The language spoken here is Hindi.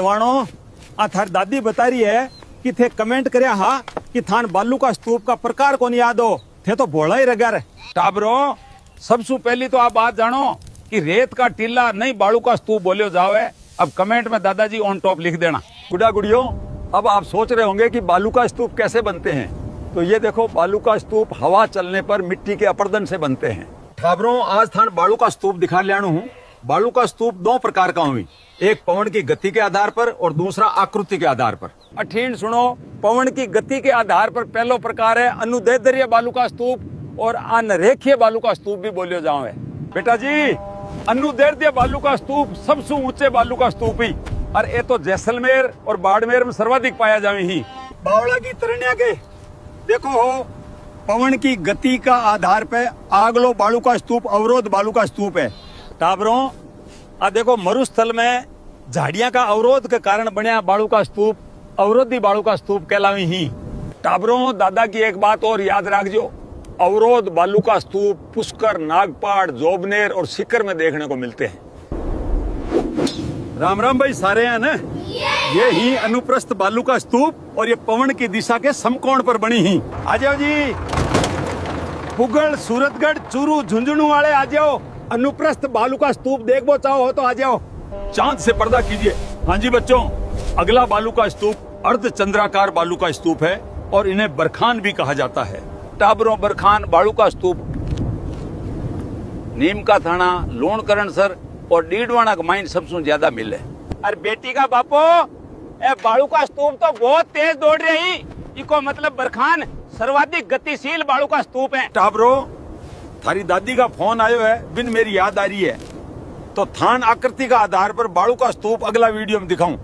भगवानो आ थार दादी बता रही है कि थे कमेंट करया हा कि थान बालू का स्तूप का प्रकार कौन याद हो थे तो भोला ही रगर टाबरो सबसे पहली तो आप बात जानो कि रेत का टीला नहीं बालू का स्तूप बोलियो जावे। अब कमेंट में दादाजी ऑन टॉप लिख देना। गुड़ा गुड़ियों, अब आप सोच रहे होंगे कि बालू का स्तूप कैसे बनते हैं, तो ये देखो बालू का स्तूप हवा चलने पर मिट्टी के अपरदन से बनते हैं। ठाबरों आज थान बालू का स्तूप दिखा लिया हूँ। बालू का स्तूप दो प्रकार का हुई, एक पवन की गति के आधार पर और दूसरा आकृति के आधार पर। अठीन सुनो, पवन की गति के आधार पर पहलो प्रकार है अनुदैर्ध्य बालू का स्तूप और अनरेखीय बालू का स्तूप भी बोलियो जावे। बेटा जी, अनुदैर्ध्य बालू का स्तूप सबसे ऊंचे बालू का स्तूप ही, और ये तो जैसलमेर और बाड़मेर में सर्वाधिक पाया जावे ही। बावड़ा की तरण्या के देखो हो, पवन की गति का आधार पे आगलो बालू का स्तूप अवरोध बालू का स्तूप है। टाबरों आ देखो मरुस्थल में झाड़ियां का अवरोध के कारण बनया बालू का स्तूप अवरोधी बालू का स्तूप कहलावी ही। टाबरों दादा की एक बात और याद रखजो, अवरोध बालू का स्तूप पुष्कर, नागपाड़, जोबनेर और सीकर में देखने को मिलते हैं। राम राम भाई सारे हैं ना। ये ही अनुप्रस्थ बालू का स्तूप और ये पवन की दिशा के समकोण पर बनी ही। आ जाओ जी, पुगल, सूरतगढ़, चूरू, झुंझुनू वाले आ जाओ। अनुप्रस्थ बालू का स्तूप देखो चाहो हो तो आ जाओ। चांद से पर्दा कीजिए। हाँ जी बच्चों, अगला बालू का स्तूप अर्धचंद्राकार बालू का स्तूप है और इन्हें बरखान भी कहा जाता है। टाबरों बरखान बालू का स्तूप नीम का थाना, लोणकरणसर और डीडवाना का माइन सबसे ज्यादा मिले। अरे बेटी का बापो, ए बालू का स्तूप तो बहुत तेज दौड़ रही, इको मतलब बरखान सर्वाधिक गतिशील बालू का स्तूप है। टाबरो थारी दादी का फोन आयो है, बिन मेरी याद आ रही है, तो थान आकृति का आधार पर बालू का स्तूप अगला वीडियो में दिखाऊं।